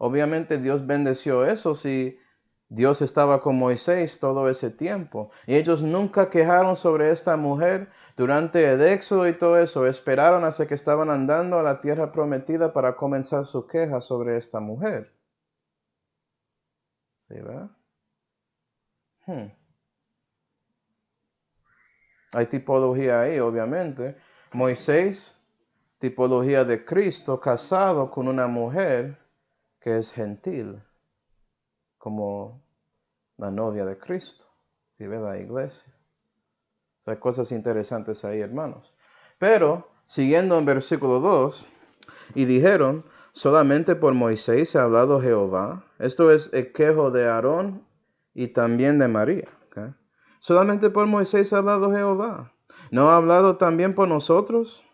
[SPEAKER 1] Obviamente Dios bendeció eso si Dios estaba con Moisés todo ese tiempo. Y ellos nunca quejaron sobre esta mujer durante el éxodo y todo eso. Esperaron hasta que estaban andando a la tierra prometida para comenzar su queja sobre esta mujer. ¿Sí, verdad? Hay tipología ahí, obviamente. Moisés, tipología de Cristo, casado con una mujer que es gentil, como la novia de Cristo. ¿Sí, ve la iglesia? O sea, hay cosas interesantes ahí, hermanos. Pero, siguiendo en versículo 2, y dijeron, solamente por Moisés ha hablado Jehová. Esto es el quejo de Aarón y también de María. ¿Okay? Solamente por Moisés ha hablado Jehová. ¿No ha hablado también por nosotros?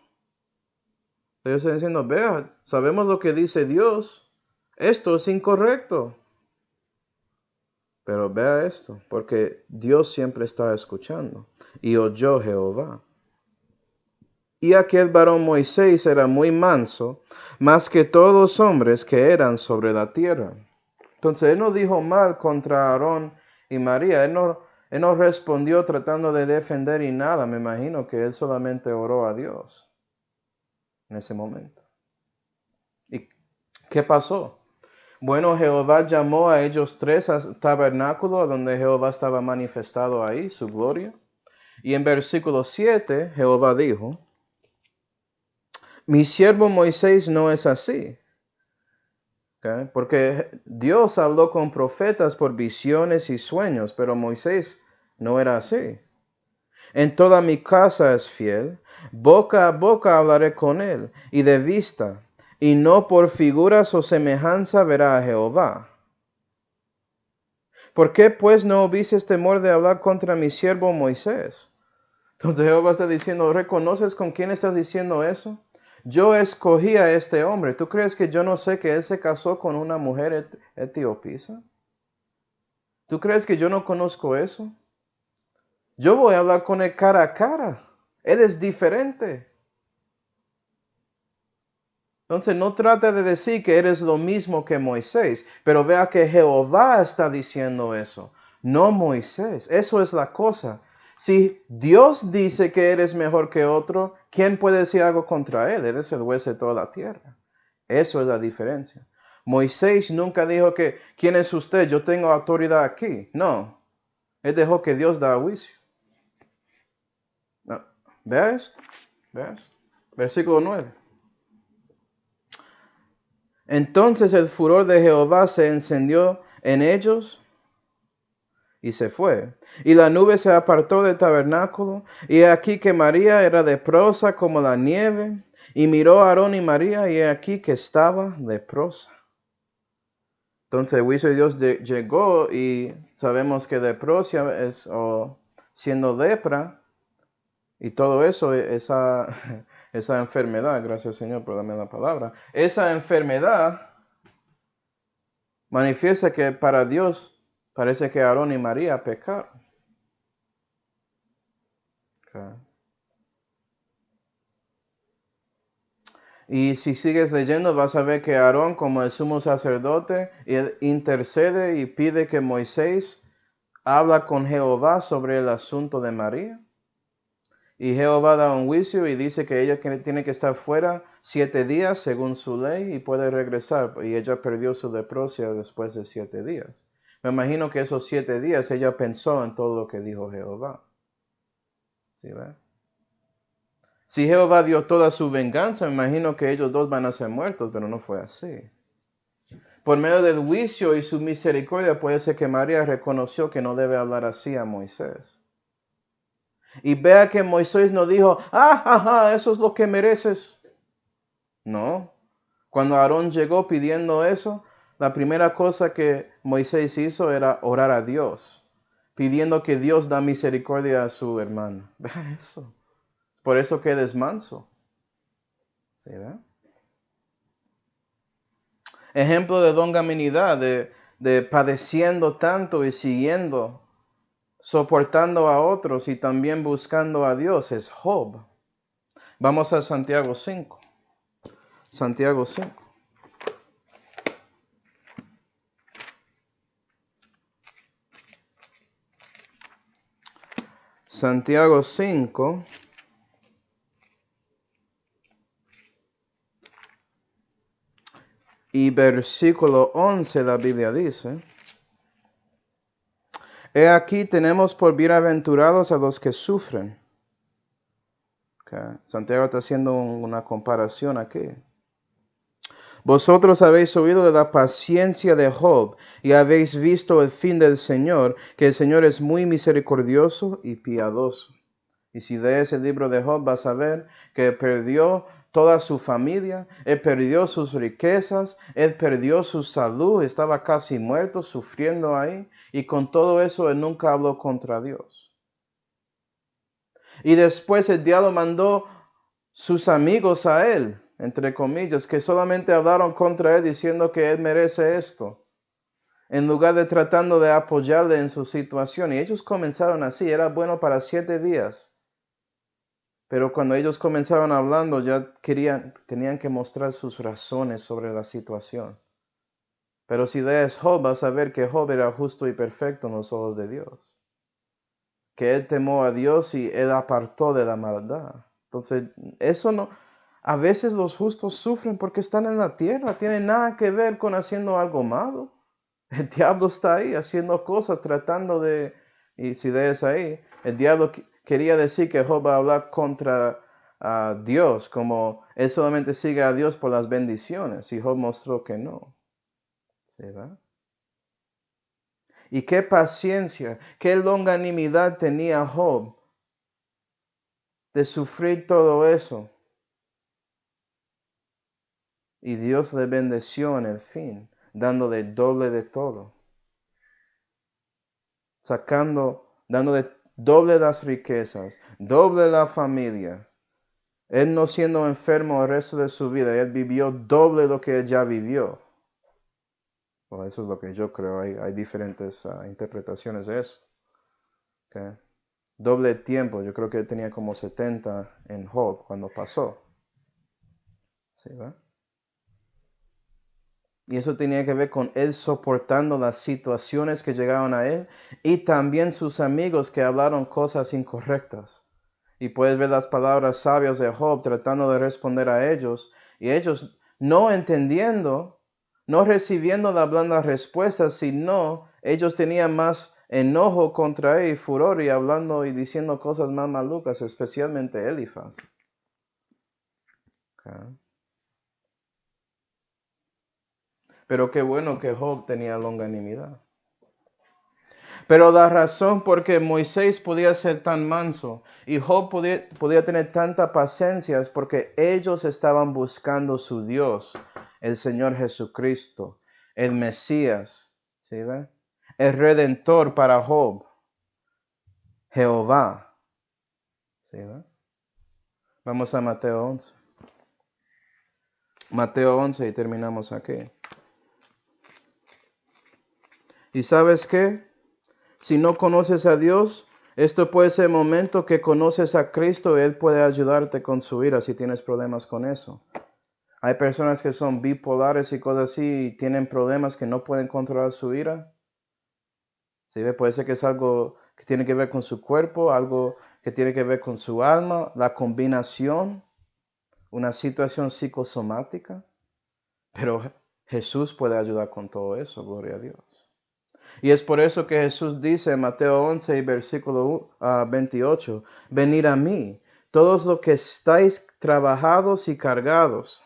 [SPEAKER 1] Ellos están diciendo, vea, sabemos lo que dice Dios. Esto es incorrecto. Pero vea esto, porque Dios siempre está escuchando. Y oyó Jehová. Y aquel varón Moisés era muy manso, más que todos los hombres que eran sobre la tierra. Entonces él no dijo mal contra Aarón y María. Él no respondió tratando de defender y nada. Me imagino que él solamente oró a Dios en ese momento. ¿Y qué pasó? Bueno, Jehová llamó a ellos tres al tabernáculo donde Jehová estaba manifestado ahí, su gloria. Y en versículo 7, Jehová dijo, mi siervo Moisés no es así. ¿Okay? Porque Dios habló con profetas por visiones y sueños, pero Moisés no era así. En toda mi casa es fiel, boca a boca hablaré con él, y de vista, y no por figuras o semejanza verá a Jehová. ¿Por qué pues no hubieses temor de hablar contra mi siervo Moisés? Entonces Jehová está diciendo, ¿reconoces con quién estás diciendo eso? Yo escogí a este hombre. ¿Tú crees que yo no sé que él se casó con una mujer etiopisa? ¿Tú crees que yo no conozco eso? Yo voy a hablar con él cara a cara. Él es diferente. Entonces no trata de decir que eres lo mismo que Moisés, pero vea que Jehová está diciendo eso, no Moisés. Eso es la cosa. Si Dios dice que eres mejor que otro, ¿quién puede decir algo contra él? Él es el juez de toda la tierra. Eso es la diferencia. Moisés nunca dijo que, ¿quién es usted? Yo tengo autoridad aquí. No, él dejó que Dios da juicio. No. Vea esto. Versículo 9. Entonces el furor de Jehová se encendió en ellos y se fue. Y la nube se apartó del tabernáculo, y aquí que María era leprosa como la nieve, y miró a Aarón y María, y aquí que estaba leprosa. Entonces el juicio de Dios llegó, y sabemos que leprosia es, o siendo lepra, y todo eso, esa enfermedad, gracias Señor por darme la palabra, esa enfermedad manifiesta que para Dios parece que Aarón y María pecaron. Okay. Y si sigues leyendo vas a ver que Aarón, como el sumo sacerdote, él intercede y pide que Moisés habla con Jehová sobre el asunto de María. Y Jehová da un juicio y dice que ella tiene que estar fuera 7 días según su ley y puede regresar. Y ella perdió su leprosia después de 7 días. Me imagino que esos 7 días ella pensó en todo lo que dijo Jehová. ¿Sí ve? Si Jehová dio toda su venganza, me imagino que ellos dos van a ser muertos, pero no fue así. Por medio del juicio y su misericordia puede ser que María reconoció que no debe hablar así a Moisés. Y vea que Moisés no dijo, eso es lo que mereces. No. Cuando Aarón llegó pidiendo eso, la primera cosa que Moisés hizo era orar a Dios, pidiendo que Dios da misericordia a su hermano. Vea eso. Por eso que él es manso. ¿Sí, verdad? Ejemplo de longanimidad, de padeciendo tanto y siguiendo, soportando a otros y también buscando a Dios, es Job. Vamos a Santiago 5. Santiago 5. Santiago 5. Y versículo 11 la Biblia dice, he aquí tenemos por bienaventurados a los que sufren. Okay. Santiago está haciendo una comparación aquí. Vosotros habéis oído de la paciencia de Job y habéis visto el fin del Señor, que el Señor es muy misericordioso y piadoso. Y si lees el libro de Job vas a ver que perdió toda su familia, él perdió sus riquezas, él perdió su salud, estaba casi muerto, sufriendo ahí, y con todo eso él nunca habló contra Dios. Y después el diablo mandó sus amigos a él, entre comillas, que solamente hablaron contra él diciendo que él merece esto, en lugar de tratando de apoyarle en su situación. Y ellos comenzaron así, era bueno para 7 días. Pero cuando ellos comenzaron hablando, ya tenían que mostrar sus razones sobre la situación. Pero si lees Job, vas a ver que Job era justo y perfecto en los ojos de Dios. Que él temó a Dios y él apartó de la maldad. Entonces, eso no... A veces los justos sufren porque están en la tierra. Tiene nada que ver con haciendo algo malo. El diablo está ahí haciendo cosas, tratando de... Y si lees ahí, el diablo quería decir que Job va a hablar contra Dios, como él solamente sigue a Dios por las bendiciones. Y Job mostró que no. ¿Sí, va? Y qué paciencia, qué longanimidad tenía Job de sufrir todo eso. Y Dios le bendeció en el fin, dándole doble de todo. Dándole doble las riquezas, doble la familia. Él no siendo enfermo el resto de su vida, él vivió doble lo que él ya vivió. Bueno, eso es lo que yo creo, hay diferentes interpretaciones de eso. Okay. Doble tiempo, yo creo que él tenía como 70 en Job cuando pasó. ¿Sí, va? Y eso tenía que ver con él soportando las situaciones que llegaban a él y también sus amigos que hablaron cosas incorrectas. Y puedes ver las palabras sabias de Job tratando de responder a ellos y ellos no entendiendo, no recibiendo las blandas respuestas, sino ellos tenían más enojo contra él y furor y hablando y diciendo cosas más malucas, especialmente Elifaz. Okay. Pero qué bueno que Job tenía longanimidad. Pero la razón por qué Moisés podía ser tan manso y Job podía tener tanta paciencia es porque ellos estaban buscando su Dios, el Señor Jesucristo, el Mesías, ¿sí ve? El Redentor para Job, Jehová, ¿sí ve? Vamos a Mateo 11. Mateo 11 y terminamos aquí. ¿Y sabes qué? Si no conoces a Dios, esto puede ser el momento que conoces a Cristo y Él puede ayudarte con su ira si tienes problemas con eso. Hay personas que son bipolares y cosas así y tienen problemas que no pueden controlar su ira. ¿Sí? Puede ser que es algo que tiene que ver con su cuerpo, algo que tiene que ver con su alma, la combinación, una situación psicosomática. Pero Jesús puede ayudar con todo eso, gloria a Dios. Y es por eso que Jesús dice en Mateo 11 y versículo 28, venid a mí, todos los que estáis trabajados y cargados.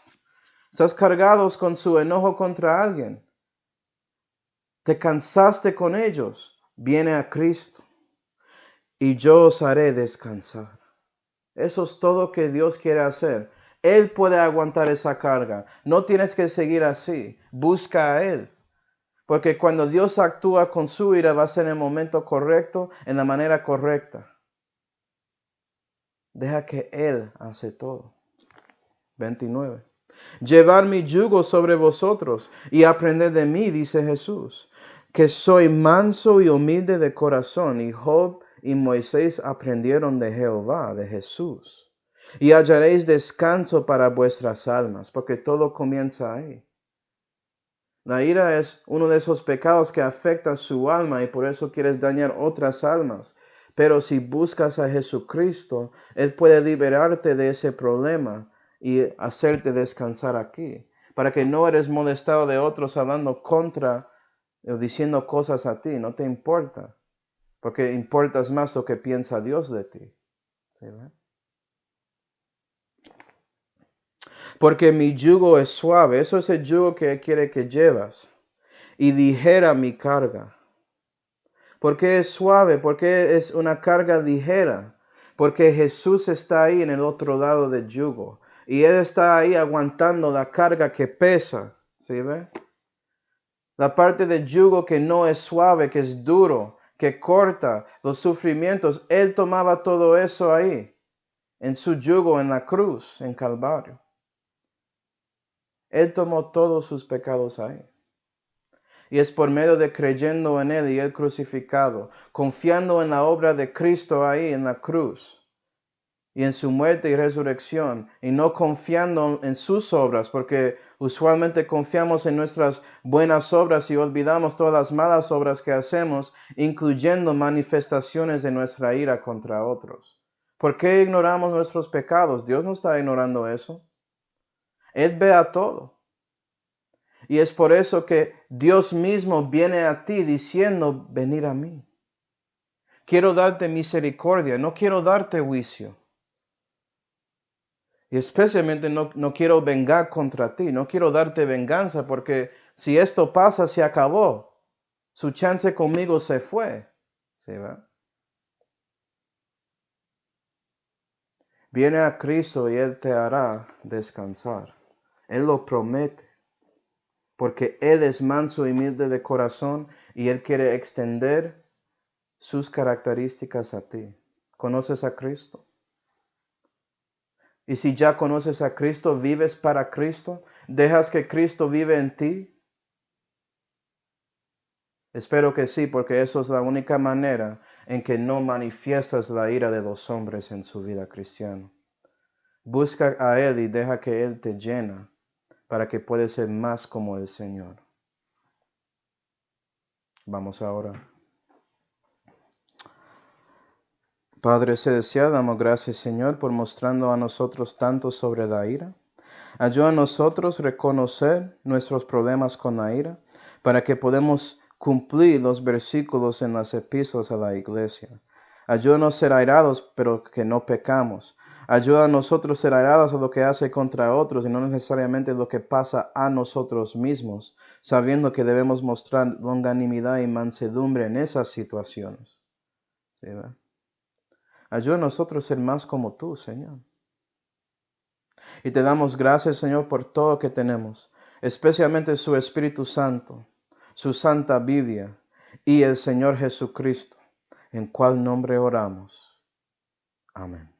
[SPEAKER 1] Estás cargados con su enojo contra alguien. Te cansaste con ellos. Viene a Cristo y yo os haré descansar. Eso es todo que Dios quiere hacer. Él puede aguantar esa carga. No tienes que seguir así. Busca a Él. Porque cuando Dios actúa con su ira va a ser en el momento correcto, en la manera correcta. Deja que Él hace todo. 29. Llevar mi yugo sobre vosotros y aprended de mí, dice Jesús, que soy manso y humilde de corazón. Y Job y Moisés aprendieron de Jehová, de Jesús. Y hallaréis descanso para vuestras almas, porque todo comienza ahí. La ira es uno de esos pecados que afecta su alma y por eso quieres dañar otras almas. Pero si buscas a Jesucristo, Él puede liberarte de ese problema y hacerte descansar aquí. Para que no eres molestado de otros hablando contra o diciendo cosas a ti. No te importa. Porque importas más lo que piensa Dios de ti. ¿Sí, verdad? Porque mi yugo es suave. Eso es el yugo que Él quiere que llevas. Y ligera mi carga. ¿Por qué es suave? Porque es una carga ligera. Porque Jesús está ahí en el otro lado del yugo. Y Él está ahí aguantando la carga que pesa. ¿Sí ve? La parte del yugo que no es suave, que es duro, que corta los sufrimientos, Él tomaba todo eso ahí, en su yugo en la cruz, en Calvario. Él tomó todos sus pecados ahí. Y es por medio de creyendo en Él y Él crucificado, confiando en la obra de Cristo ahí en la cruz, y en su muerte y resurrección, y no confiando en sus obras, porque usualmente confiamos en nuestras buenas obras y olvidamos todas las malas obras que hacemos, incluyendo manifestaciones de nuestra ira contra otros. ¿Por qué ignoramos nuestros pecados? Dios no está ignorando eso. Él ve a todo. Y es por eso que Dios mismo viene a ti diciendo, venid a mí. Quiero darte misericordia, no quiero darte juicio. Y especialmente no quiero vengar contra ti, no quiero darte venganza, porque si esto pasa, se acabó. Su chance conmigo se fue. ¿Sí, va? Viene a Cristo y Él te hará descansar. Él lo promete, porque Él es manso y humilde de corazón y Él quiere extender sus características a ti. ¿Conoces a Cristo? Y si ya conoces a Cristo, vives para Cristo, dejas que Cristo vive en ti. Espero que sí, porque eso es la única manera en que no manifiestas la ira de los hombres en su vida cristiana. Busca a Él y deja que Él te llena para que puedas ser más como el Señor. Vamos ahora. Padre celestial, damos gracias, Señor, por mostrando a nosotros tanto sobre la ira. Ayuda a nosotros a reconocer nuestros problemas con la ira, para que podamos cumplir los versículos en las epístolas a la iglesia. Ayúdanos a ser airados, pero que no pecamos. Ayuda a nosotros a ser airados a lo que hace contra otros y no necesariamente lo que pasa a nosotros mismos, sabiendo que debemos mostrar longanimidad y mansedumbre en esas situaciones. ¿Sí, va? Ayuda a nosotros a ser más como tú, Señor. Y te damos gracias, Señor, por todo que tenemos, especialmente su Espíritu Santo, su Santa Biblia y el Señor Jesucristo, en cual nombre oramos. Amén.